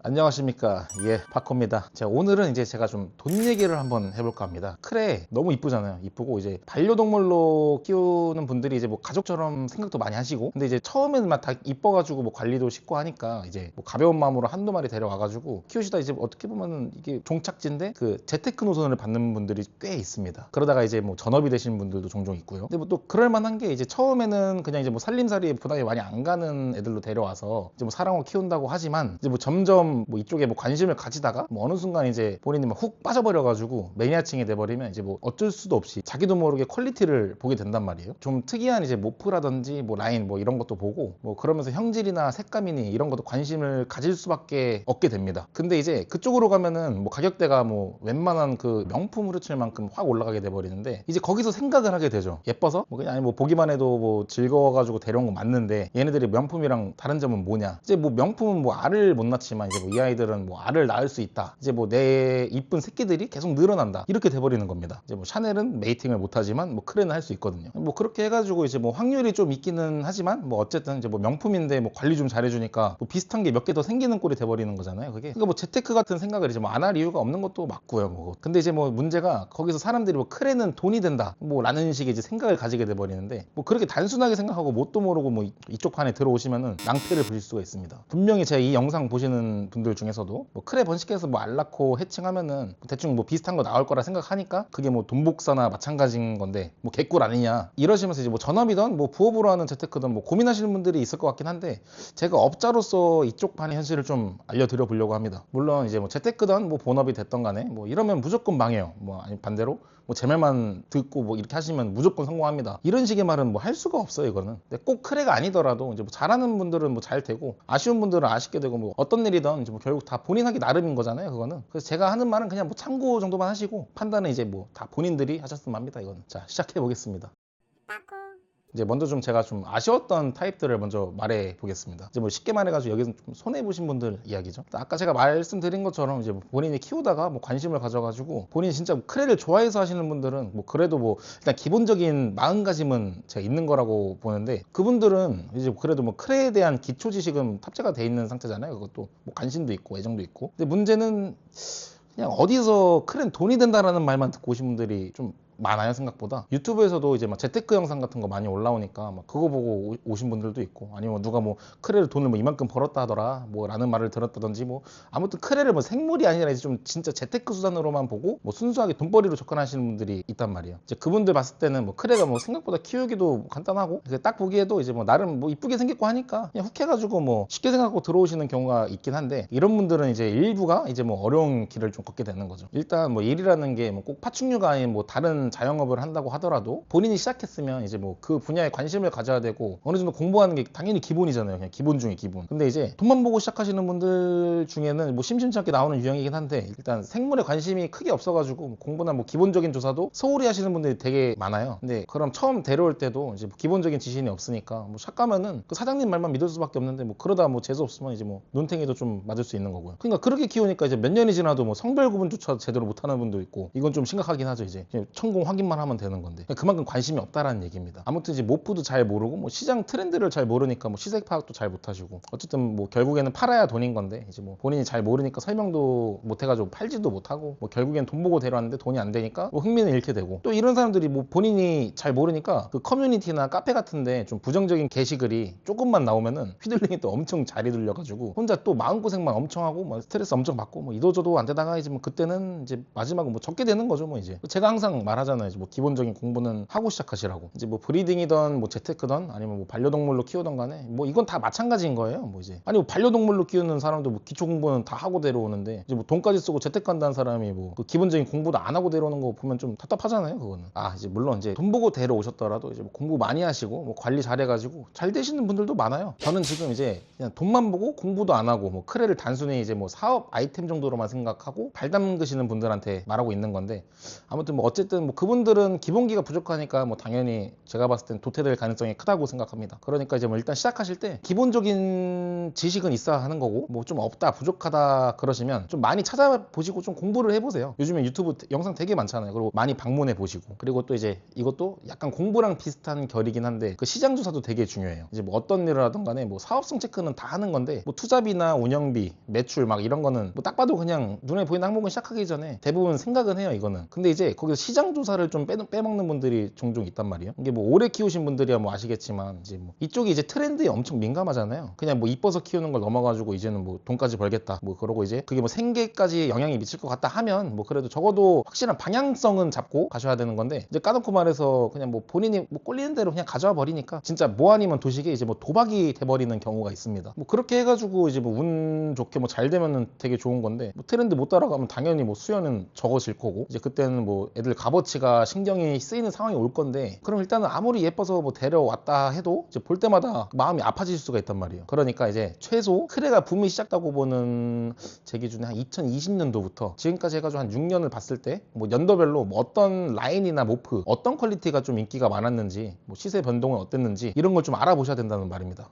안녕하십니까. 예, 파코입니다. 자, 오늘은 이제 제가 좀 돈 얘기를 한번 해볼까 합니다. 크레 너무 이쁘잖아요. 이쁘고 이제 반려동물로 키우는 분들이 이제 뭐 가족처럼 생각도 많이 하시고, 근데 이제 처음에는 막 다 이뻐가지고 뭐 관리도 쉽고 하니까 이제 뭐 가벼운 마음으로 한두 마리 데려와가지고 키우시다 이제 어떻게 보면은 이게 종착지인데 그 재테크 노선을 받는 분들이 꽤 있습니다. 그러다가 이제 뭐 전업이 되시는 분들도 종종 있고요. 근데 뭐 또 그럴 만한 게 이제 처음에는 그냥 이제 뭐 살림살이에 부담이 많이 안 가는 애들로 데려와서 이제 뭐 사랑으로 키운다고 하지만 이제 뭐 점점 뭐 이쪽에 뭐 관심을 가지다가 뭐 어느 순간 이제 본인이 막 훅 빠져버려가지고 매니아층이 돼버리면 이제 뭐 어쩔 수도 없이 자기도 모르게 퀄리티를 보게 된단 말이에요. 좀 특이한 이제 모프라든지 뭐 라인 뭐 이런 것도 보고 뭐 그러면서 형질이나 색감이니 이런 것도 관심을 가질 수밖에 없게 됩니다. 근데 이제 그쪽으로 가면은 뭐 가격대가 뭐 웬만한 그 명품 후르츠일 만큼 확 올라가게 돼버리는데 이제 거기서 생각을 하게 되죠. 예뻐서 뭐 그냥 아니 뭐 보기만 해도 뭐 즐거워가지고 데려온 거 맞는데 얘네들이 명품이랑 다른 점은 뭐냐. 이제 뭐 명품은 뭐 알을 못 낳지만 이제 뭐 이 아이들은 뭐 알을 낳을 수 있다. 이제 뭐 내 이쁜 새끼들이 계속 늘어난다. 이렇게 돼버리는 겁니다. 이제 뭐 샤넬은 메이팅을 못하지만 뭐 크레는 할 수 있거든요. 뭐 그렇게 해가지고 이제 뭐 확률이 좀 있기는 하지만 뭐 어쨌든 이제 뭐 명품인데 뭐 관리 좀 잘해주니까 뭐 비슷한 게 몇 개 더 생기는 꼴이 돼버리는 거잖아요. 그게 그러니까 뭐 재테크 같은 생각을 이제 뭐 안 할 이유가 없는 것도 맞고요. 뭐 근데 이제 뭐 문제가 거기서 사람들이 뭐 크레는 돈이 된다. 뭐 라는 식의 이제 생각을 가지게 돼버리는데 뭐 그렇게 단순하게 생각하고 뭣도 모르고 뭐 이쪽 판에 들어오시면은 낭패를 보실 수가 있습니다. 분명히 제 이 영상 보시는 분들 중에서도 뭐 크레 번식해서 뭐 알 낳고 해칭하면은 대충 뭐 비슷한 거 나올 거라 생각하니까 그게 뭐 돈복사나 마찬가지인 건데 뭐 개꿀 아니냐 이러시면서 이제 뭐 전업이든 뭐 부업으로 하는 재테크든 뭐 고민하시는 분들이 있을 것 같긴 한데 제가 업자로서 이쪽 판의 현실을 좀 알려드려 보려고 합니다. 물론 이제 뭐 재테크든 뭐 본업이 됐던 간에 뭐 이러면 무조건 망해요. 뭐 아니 반대로 뭐 제 말만 듣고 뭐 이렇게 하시면 무조건 성공합니다. 이런 식의 말은 뭐 할 수가 없어요, 이거는. 근데 꼭 크레가 아니더라도 이제 뭐 잘하는 분들은 뭐 잘 되고 아쉬운 분들은 아쉽게 되고 뭐 어떤 일이든 이제 뭐 결국 다 본인 하기 나름인 거잖아요, 그거는. 그래서 제가 하는 말은 그냥 뭐 참고 정도만 하시고 판단은 이제 뭐 다 본인들이 하셨으면 합니다, 이거는. 자, 시작해 보겠습니다. 이제 먼저 좀 제가 좀 아쉬웠던 타입들을 먼저 말해 보겠습니다. 이제 뭐 쉽게 말해가지고 여기서 좀 손해 보신 분들 이야기죠. 아까 제가 말씀드린 것처럼 이제 뭐 본인이 키우다가 뭐 관심을 가져가지고 본인이 진짜 뭐 크레를 좋아해서 하시는 분들은 뭐 그래도 뭐 일단 기본적인 마음가짐은 제가 있는 거라고 보는데 그분들은 이제 그래도 뭐 크레에 대한 기초 지식은 탑재가 돼 있는 상태잖아요. 그것도 뭐 관심도 있고 애정도 있고. 근데 문제는 그냥 어디서 크레는 돈이 된다라는 말만 듣고 오신 분들이 좀 많아요, 생각보다. 유튜브에서도 이제 막 재테크 영상 같은 거 많이 올라오니까 막 그거 보고 오신 분들도 있고, 아니면 누가 뭐 크레를 돈을 뭐 이만큼 벌었다 하더라 뭐 라는 말을 들었다든지, 뭐 아무튼 크레를 뭐 생물이 아니라 이제 좀 진짜 재테크 수단으로만 보고 뭐 순수하게 돈벌이로 접근하시는 분들이 있단 말이에요. 이제 그분들 봤을 때는 뭐 크레가 뭐 생각보다 키우기도 간단하고 딱 보기에도 이제 뭐 나름 뭐 이쁘게 생겼고 하니까 그냥 훅 해가지고 뭐 쉽게 생각하고 들어오시는 경우가 있긴 한데, 이런 분들은 이제 일부가 이제 뭐 어려운 길을 좀 걷게 되는 거죠. 일단 뭐 일이라는 게 뭐 꼭 파충류가 아닌 뭐 다른 자영업을 한다고 하더라도 본인이 시작했으면 이제 뭐 그 분야에 관심을 가져야 되고 어느 정도 공부하는 게 당연히 기본이잖아요. 그냥 기본 중에 기본. 근데 이제 돈만 보고 시작하시는 분들 중에는 뭐 심심치 않게 나오는 유형이긴 한데, 일단 생물에 관심이 크게 없어가지고 공부나 뭐 기본적인 조사도 소홀히 하시는 분들이 되게 많아요. 근데 그럼 처음 데려올 때도 이제 뭐 기본적인 지식이 없으니까 뭐 샷 가면은 그 사장님 말만 믿을 수밖에 없는데, 뭐 그러다 뭐 재수 없으면 이제 뭐 눈탱이도 좀 맞을 수 있는 거고요. 그러니까 그렇게 키우니까 이제 몇 년이 지나도 뭐 성별 구분조차 제대로 못하는 분도 있고, 이건 좀 심각하긴 하죠. 이제 그냥 천공 확인만 하면 되는 건데 그만큼 관심이 없다라는 얘기입니다. 아무튼 이제 모프도 잘 모르고 뭐 시장 트렌드를 잘 모르니까 뭐 시세 파악도 잘 못하시고, 어쨌든 뭐 결국에는 팔아야 돈인 건데 이제 뭐 본인이 잘 모르니까 설명도 못해가지고 팔지도 못하고, 뭐 결국엔 돈 보고 데려왔는데 돈이 안 되니까 뭐 흥미는 잃게 되고, 또 이런 사람들이 뭐 본인이 잘 모르니까 그 커뮤니티나 카페 같은데 좀 부정적인 게시글이 조금만 나오면은 휘둘리기 또 엄청 자리 들려가지고 혼자 또 마음고생만 엄청 하고 뭐 스트레스 엄청 받고 뭐 이도저도 안 되다가 이제 뭐 그때는 이제 마지막은 뭐 적게 되는 거죠. 뭐 이제 제가 항상 말하잖아요. 이제 뭐 기본적인 공부는 하고 시작하시라고. 이제 뭐 브리딩이든 뭐 재테크든 아니면 뭐 반려동물로 키우던 간에 뭐 이건 다 마찬가지인 거예요. 뭐 이제 아니 뭐 반려동물로 키우는 사람도 뭐 기초 공부는 다 하고 데려오는데 이제 뭐 돈까지 쓰고 재테크 한다는 사람이 뭐 그 기본적인 공부도 안 하고 데려오는 거 보면 좀 답답하잖아요, 그거는. 아, 이제 물론 이제 돈 보고 데려오셨더라도 이제 뭐 공부 많이 하시고 뭐 관리 잘해가지고 잘 되시는 분들도 많아요. 저는 지금 이제 그냥 돈만 보고 공부도 안 하고 뭐 크레를 단순히 이제 뭐 사업 아이템 정도로만 생각하고 발 담그시는 분들한테 말하고 있는 건데, 아무튼 뭐 어쨌든 뭐 그분들은 기본기가 부족하니까 뭐 당연히 제가 봤을 땐 도태될 가능성이 크다고 생각합니다. 그러니까 이제 뭐 일단 시작하실 때 기본적인 지식은 있어야 하는 거고, 뭐 좀 없다 부족하다 그러시면 좀 많이 찾아보시고 좀 공부를 해보세요. 요즘에 유튜브 영상 되게 많잖아요. 그리고 많이 방문해 보시고, 그리고 또 이제 이것도 약간 공부랑 비슷한 결이긴 한데 그 시장 조사도 되게 중요해요. 이제 뭐 어떤 일을 하든 간에 뭐 사업성 체크는 다 하는 건데, 뭐 투자비나 운영비, 매출 막 이런 거는 뭐 딱 봐도 그냥 눈에 보이는 항목은 시작하기 전에 대부분 생각은 해요, 이거는. 근데 이제 거기서 시장 조사를 좀 빼먹는 분들이 종종 있단 말이에요. 이게 뭐 오래 키우신 분들이야 뭐 아시겠지만, 이제 뭐 이쪽이 이제 트렌드에 엄청 민감하잖아요. 그냥 뭐 이뻐서 키우는 걸 넘어가지고 이제는 뭐 돈까지 벌겠다 뭐 그러고, 이제 그게 뭐 생계까지 영향이 미칠 것 같다 하면 뭐 그래도 적어도 확실한 방향성은 잡고 가셔야 되는 건데, 이제 까놓고 말해서 그냥 뭐 본인이 뭐 꼴리는 대로 그냥 가져와 버리니까 진짜 뭐 아니면 도식에 이제 뭐 도박이 돼버리는 경우가 있습니다. 뭐 그렇게 해가지고 이제 뭐 운 좋게 뭐 잘 되면은 되게 좋은 건데, 뭐 트렌드 못 따라가면 당연히 뭐 수요는 적어질 거고, 이제 그때는 뭐 애들 값어치가 신경이 쓰이는 상황이 올 건데, 그럼 일단은 아무리 예뻐서 뭐 데려왔다 해도 이제 볼 때마다 마음이 아파질 수가 있단 말이에요. 그러니까 이제 최소 크레가 붐이 시작하고 보는 제 기준에 한 2020년도부터 지금까지 해가지고 한 6년을 봤을 때 뭐 연도별로 뭐 어떤 라인이나 모프, 어떤 퀄리티가 좀 인기가 많았는지, 뭐 시세 변동은 어땠는지 이런 걸 좀 알아보셔야 된다는 말입니다.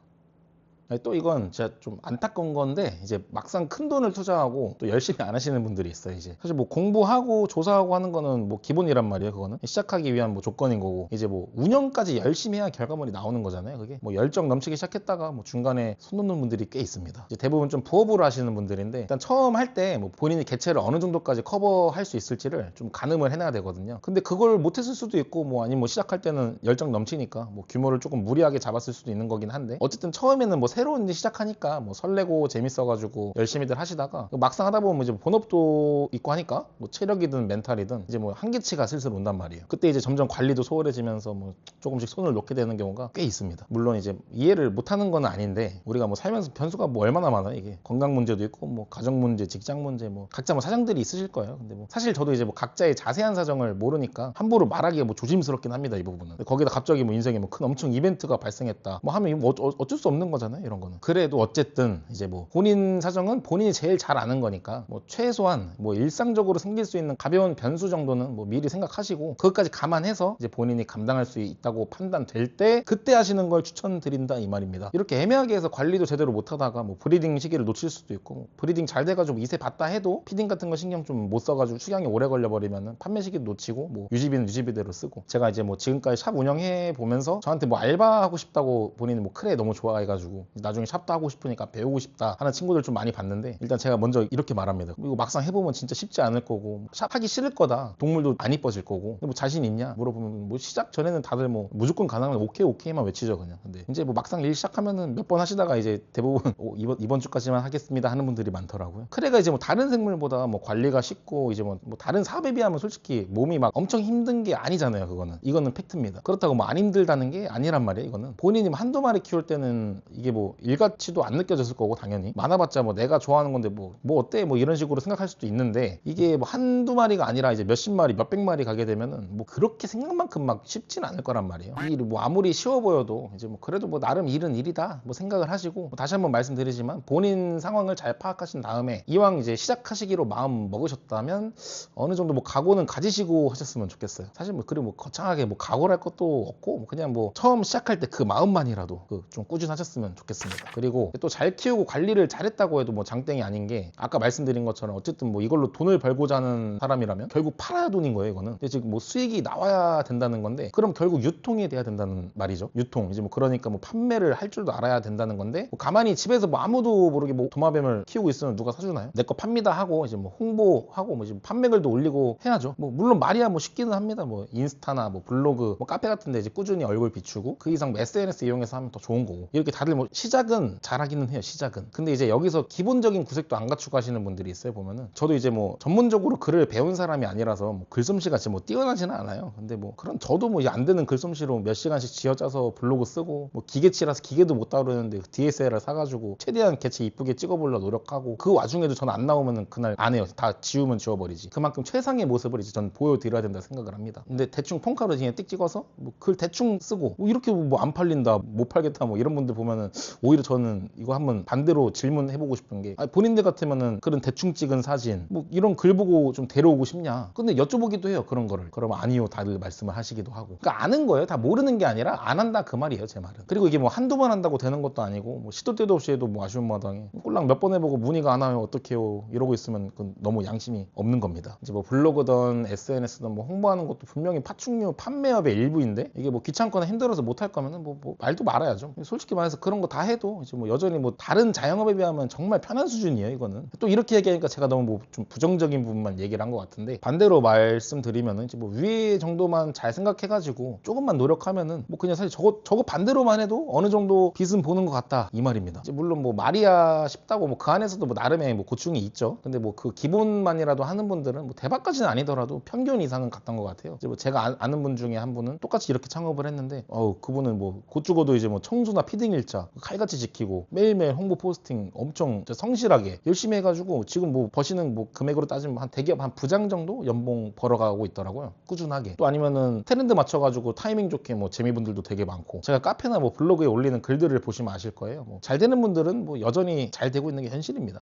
아니, 또 이건 진짜 좀 안타까운 건데, 이제 막상 큰 돈을 투자하고 또 열심히 안 하시는 분들이 있어요. 이제 사실 뭐 공부하고 조사하고 하는 거는 뭐 기본이란 말이에요. 그거는 시작하기 위한 뭐 조건인 거고, 이제 뭐 운영까지 열심히 해야 결과물이 나오는 거잖아요. 그게 뭐 열정 넘치기 시작했다가 뭐 중간에 손 놓는 분들이 꽤 있습니다. 이제 대부분 좀 부업으로 하시는 분들인데, 일단 처음 할 때 뭐 본인이 개체를 어느 정도까지 커버할 수 있을지를 좀 가늠을 해놔야 되거든요. 근데 그걸 못했을 수도 있고, 뭐 아니면 뭐 시작할 때는 열정 넘치니까 뭐 규모를 조금 무리하게 잡았을 수도 있는 거긴 한데, 어쨌든 처음에는 뭐 새로운 일 시작하니까 뭐 설레고 재밌어가지고 열심히들 하시다가 막상 하다 보면 이제 본업도 있고 하니까 뭐 체력이든 멘탈이든 이제 뭐 한계치가 슬슬 온단 말이에요. 그때 이제 점점 관리도 소홀해지면서 뭐 조금씩 손을 놓게 되는 경우가 꽤 있습니다. 물론 이제 이해를 못하는 건 아닌데, 우리가 뭐 살면서 변수가 뭐 얼마나 많아요. 이게 건강 문제도 있고 뭐 가정 문제, 직장 문제, 뭐 각자 뭐 사정들이 있으실 거예요. 근데 뭐 사실 저도 이제 뭐 각자의 자세한 사정을 모르니까 함부로 말하기가 뭐 조심스럽긴 합니다, 이 부분은. 거기다 갑자기 뭐 인생에 뭐 큰 엄청 이벤트가 발생했다 뭐 하면 뭐 어쩔 수 없는 거잖아요, 이런 거는. 그래도 어쨌든 이제 뭐 본인 사정은 본인이 제일 잘 아는 거니까, 뭐 최소한 뭐 일상적으로 생길 수 있는 가벼운 변수 정도는 뭐 미리 생각하시고, 그것까지 감안해서 이제 본인이 감당할 수 있다고 판단될 때 그때 하시는 걸 추천드린다 이 말입니다. 이렇게 애매하게 해서 관리도 제대로 못 하다가 뭐 브리딩 시기를 놓칠 수도 있고, 브리딩 잘 돼가지고 이세 봤다 해도 피딩 같은 거 신경 좀 못 써가지고 축양이 오래 걸려버리면은 판매 시기도 놓치고, 뭐 유지비는 유지비대로 쓰고. 제가 이제 뭐 지금까지 샵 운영해 보면서 저한테 뭐 알바하고 싶다고 본인이 뭐 크레 너무 좋아해가지고 나중에 샵도 하고 싶으니까 배우고 싶다 하는 친구들 좀 많이 봤는데, 일단 제가 먼저 이렇게 말합니다. 이거 막상 해보면 진짜 쉽지 않을 거고 샵 하기 싫을 거다. 동물도 안 이뻐질 거고. 뭐 자신 있냐 물어보면 뭐 시작 전에는 다들 뭐 무조건 가능하면 오케이 오케이만 외치죠 그냥. 근데 이제 뭐 막상 일 시작하면은 몇 번 하시다가 이제 대부분 이번 주까지만 하겠습니다 하는 분들이 많더라고요. 크레가 이제 뭐 다른 생물보다 뭐 관리가 쉽고, 이제 뭐 다른 사업에 비하면 솔직히 몸이 막 엄청 힘든 게 아니잖아요. 이거는 팩트입니다. 그렇다고 뭐 안 힘들다는 게 아니란 말이에요. 이거는 본인이 뭐 한두 마리 키울 때는 이게 뭐 일같이도 안 느껴졌을 거고, 당연히 많아봤자 뭐 내가 좋아하는 건데 뭐 어때 뭐 이런 식으로 생각할 수도 있는데, 이게 뭐 한두 마리가 아니라 이제 몇십 마리 몇백 마리 가게 되면은 뭐 그렇게 생각만큼 막 쉽진 않을 거란 말이에요. 이 일이 뭐 아무리 쉬워 보여도 이제 뭐 그래도 뭐 나름 일은 일이다 뭐 생각을 하시고, 뭐 다시 한번 말씀드리지만 본인 상황을 잘 파악하신 다음에 이왕 이제 시작하시기로 마음 먹으셨다면 어느 정도 뭐 각오는 가지시고 하셨으면 좋겠어요. 사실 뭐 그리고 뭐 거창하게 뭐 각오를 할 것도 없고, 뭐 그냥 뭐 처음 시작할 때 그 마음만이라도 좀 꾸준하셨으면 좋겠습니다. 그리고 또 잘 키우고 관리를 잘했다고 해도 뭐 장땡이 아닌 게, 아까 말씀드린 것처럼 어쨌든 뭐 이걸로 돈을 벌고자 하는 사람이라면 결국 팔아야 돈인 거예요, 이거는. 근데 지금 뭐 수익이 나와야 된다는 건데, 그럼 결국 유통이 돼야 된다는 말이죠. 유통. 이제 뭐 그러니까 뭐 판매를 할 줄도 알아야 된다는 건데, 뭐 가만히 집에서 뭐 아무도 모르게 뭐 도마뱀을 키우고 있으면 누가 사주나요? 내 거 팝니다 하고 이제 뭐 홍보하고 뭐 지금 판매글도 올리고 해야죠. 뭐 물론 말이야 뭐 쉽기는 합니다. 뭐 인스타나 뭐 블로그, 뭐 카페 같은 데 이제 꾸준히 얼굴 비추고 그 이상 뭐 SNS 이용해서 하면 더 좋은 거고, 이렇게 다들 뭐 시작은 잘하기는 해요, 시작은. 근데 이제 여기서 기본적인 구색도 안 갖추고 하시는 분들이 있어요, 보면은. 저도 이제 뭐 전문적으로 글을 배운 사람이 아니라서 뭐 글솜씨가 진짜 뭐 뛰어나지는 않아요. 근데 뭐 그런 저도 뭐 안 되는 글솜씨로 몇 시간씩 쥐어짜서 블로그 쓰고, 뭐 기계치라서 기계도 못 다루는데 DSLR 사가지고 최대한 개체 이쁘게 찍어보려 노력하고, 그 와중에도 전 안 나오면은 그날 안 해요. 다 지우면 지워버리지. 그만큼 최상의 모습을 이제 전 보여드려야 된다 생각을 합니다. 근데 대충 폰카로 그냥 띡 찍어서 뭐 글 대충 쓰고 뭐 이렇게 뭐 안 팔린다 못 팔겠다 뭐 이런 분들 보면은 오히려 저는 이거 한번 반대로 질문해보고 싶은 게, 아니, 본인들 같으면은 그런 대충 찍은 사진 뭐 이런 글 보고 좀 데려오고 싶냐, 근데 여쭤보기도 해요 그런 거를. 그러면 아니요 다들 말씀을 하시기도 하고. 그러니까 아는 거예요. 다 모르는 게 아니라 안 한다 그 말이에요 제 말은. 그리고 이게 뭐 한두 번 한다고 되는 것도 아니고, 뭐 시도 때도 없이 해도 뭐 아쉬운 마당에 꼴랑 몇 번 해보고 문의가 안 와요 어떡해요 이러고 있으면 그건 너무 양심이 없는 겁니다. 이제 뭐 블로그든 SNS든 뭐 홍보하는 것도 분명히 파충류 판매업의 일부인데, 이게 뭐 귀찮거나 힘들어서 못할 거면은 뭐 말도 말아야죠. 솔직히 말해서 그런 거 다 해도 이제 뭐 여전히 뭐 다른 자영업에 비하면 정말 편한 수준이에요 이거는. 또 이렇게 얘기하니까 제가 너무 뭐 좀 부정적인 부분만 얘기를 한 것 같은데, 반대로 말씀드리면은 이제 뭐 위에 정도만 잘 생각해가지고 조금만 노력하면은 뭐 그냥 사실 저거 반대로만 해도 어느 정도 빛은 보는 것 같다 이 말입니다. 이제 물론 뭐 말이야 쉽다고 뭐 그 안에서도 뭐 나름의 뭐 고충이 있죠. 근데 뭐 그 기본만이라도 하는 분들은 뭐 대박까지는 아니더라도 평균 이상은 갔던 것 같아요. 이제 뭐 제가 아는 분 중에 한 분은 똑같이 이렇게 창업을 했는데, 그분은 뭐 곧 죽어도 이제 뭐 청주나 피딩 일자 칼같이 지키고 매일매일 홍보 포스팅 엄청 성실하게 열심히 해가지고 지금 뭐 버시는 뭐 금액으로 따지면 한 대기업 한 부장 정도 연봉 벌어가고 있더라고요 꾸준하게. 또 아니면은 트렌드 맞춰가지고 타이밍 좋게 뭐 재미분들도 되게 많고, 제가 카페나 뭐 블로그에 올리는 글들을 보시면 아실 거예요. 뭐 잘 되는 분들은 뭐 여전히 잘 되고 있는 게 현실입니다.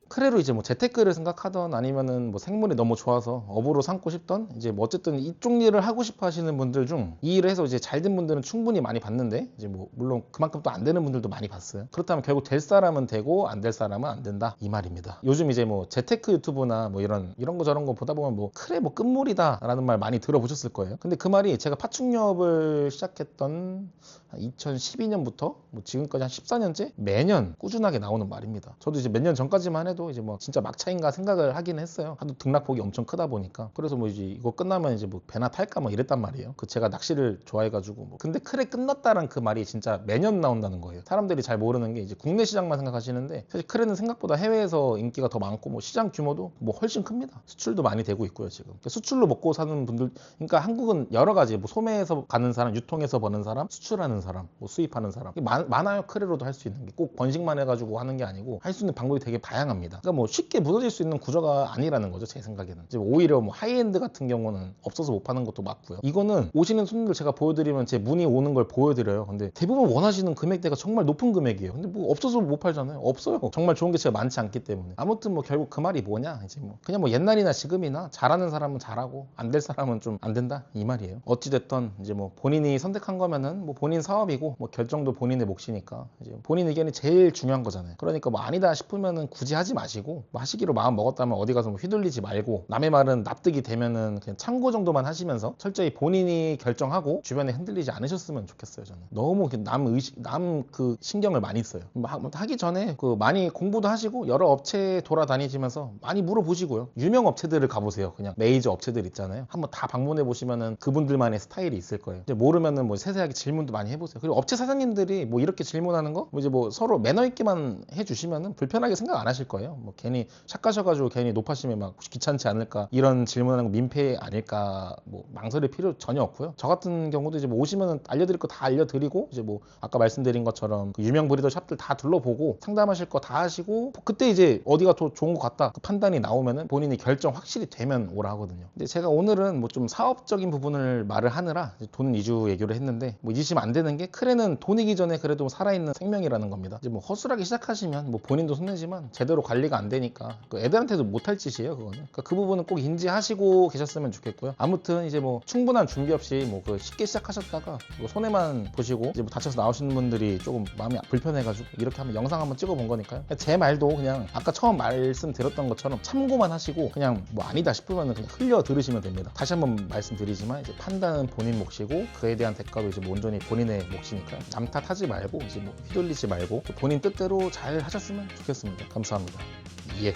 크레로 이제 뭐 재테크를 생각하던 아니면은 뭐 생물이 너무 좋아서 업으로 삼고 싶던, 이제 뭐 어쨌든 이쪽 일을 하고 싶어 하시는 분들 중 이 일을 해서 이제 잘 된 분들은 충분히 많이 봤는데, 이제 뭐 물론 그만큼 또 안 되는 분들도 많이 봤어요. 그렇다면 결국 될 사람은 되고 안 될 사람은 안 된다 이 말입니다. 요즘 이제 뭐 재테크 유튜브나 뭐 이런 거 저런 거 보다 보면 뭐 크레 뭐 끝물이다 라는 말 많이 들어보셨을 거예요. 근데 그 말이 제가 파충류업을 시작했던 2012년부터 뭐 지금까지 한 14년째 매년 꾸준하게 나오는 말입니다. 저도 이제 몇 년 전까지만 해도 이제 뭐 진짜 막차인가 생각을 하긴 했어요. 하도 등락폭이 엄청 크다 보니까. 그래서 뭐 이제 이거 끝나면 이제 뭐 배나 탈까 뭐 이랬단 말이에요. 그 제가 낚시를 좋아해가지고 뭐. 근데 크레 끝났다는 그 말이 진짜 매년 나온다는 거예요. 사람들이 잘 모르는 게 이제 국내 시장만 생각하시는데, 사실 크레는 생각보다 해외에서 인기가 더 많고 뭐 시장 규모도 뭐 훨씬 큽니다. 수출도 많이 되고 있고요 지금. 그러니까 수출로 먹고 사는 분들, 그러니까 한국은 여러 가지 뭐 소매에서 가는 사람, 유통해서 버는 사람, 수출하는 사람, 뭐 수입하는 사람 많아요. 크레로도 할 수 있는 게 꼭 번식만 해가지고 하는 게 아니고 할 수 있는 방법이 되게 다양합니다. 그러니까 뭐 쉽게 묻어질 수 있는 구조가 아니라는 거죠 제 생각에는. 이제 오히려 뭐 하이엔드 같은 경우는 없어서 못 파는 것도 맞고요. 이거는 오시는 손님들 제가 보여드리면 제 문의 오는 걸 보여드려요. 근데 대부분 원하시는 금액대가 정말 높은 금액이에요. 근데 뭐 없어서 못 팔잖아요. 없어요. 정말 좋은 게 제가 많지 않기 때문에. 아무튼 뭐 결국 그 말이 뭐냐, 이제 뭐 그냥 뭐 옛날이나 지금이나 잘하는 사람은 잘하고 안 될 사람은 좀 안 된다 이 말이에요. 어찌됐든 이제 뭐 본인이 선택한 거면은 뭐 본인 사업이고 뭐 결정도 본인의 몫이니까 이제 본인 의견이 제일 중요한 거잖아요. 그러니까 뭐 아니다 싶으면은 굳이 하지 마시고, 뭐 하시기로 마음 먹었다면 어디 가서 뭐 휘둘리지 말고, 남의 말은 납득이 되면은 그냥 참고 정도만 하시면서 철저히 본인이 결정하고 주변에 흔들리지 않으셨으면 좋겠어요. 저는 너무 남 그 신경을 많이 써요. 뭐 하기 전에 그 많이 공부도 하시고 여러 업체 돌아다니시면서 많이 물어보시고요. 유명 업체들을 가보세요. 그냥 메이저 업체들 있잖아요. 한번 다 방문해 보시면은 그분들만의 스타일이 있을 거예요. 이제 모르면은 뭐 세세하게 질문도 많이 해보세요. 그리고 업체 사장님들이 뭐 이렇게 질문하는 거 뭐 이제 뭐 서로 매너 있게만 해주시면은 불편하게 생각 안 하실 거예요. 뭐 괜히 샷가셔가지고 괜히 높아심에 막 귀찮지 않을까, 이런 질문하는 거 민폐 아닐까, 뭐 망설일 필요 전혀 없고요. 저 같은 경우도 이제 뭐 오시면은 알려드릴 거 다 알려드리고, 이제 뭐 아까 말씀드린 것처럼 그 유명 브리더 샵들 다 둘러보고 상담하실 거 다 하시고, 그때 이제 어디가 더 좋은 것 같다 그 판단이 나오면은 본인이 결정 확실히 되면 오라 하거든요. 근데 제가 오늘은 뭐 좀 사업적인 부분을 말을 하느라 돈 위주 얘기를 했는데, 뭐 잊으시면 안 되는 게 크레는 돈이기 전에 그래도 살아있는 생명이라는 겁니다. 이제 뭐 허술하게 시작하시면 뭐 본인도 손해지만 제대로 관리가 안 되니까 그 애들한테도 못할 짓이에요 그거는. 그러니까 그 부분은 꼭 인지하시고 계셨으면 좋겠고요. 아무튼 이제 뭐 충분한 준비 없이 뭐 그 쉽게 시작하셨다가 뭐 손해만 보시고 이제 뭐 다쳐서 나오시는 분들이 조금 마음이 불편해가지고 이렇게 한번 영상 한번 찍어본 거니까요. 제 말도 그냥 아까 처음 말씀드렸던 것처럼 참고만 하시고, 그냥 뭐 아니다 싶으면 그냥 흘려 들으시면 됩니다. 다시 한번 말씀드리지만 이제 판단은 본인 몫이고 그에 대한 대가도 이제 뭐 온전히 본인의 몫이니까요. 남 탓하지 말고 이제 뭐 휘둘리지 말고 본인 뜻대로 잘 하셨으면 좋겠습니다. 감사합니다. 예.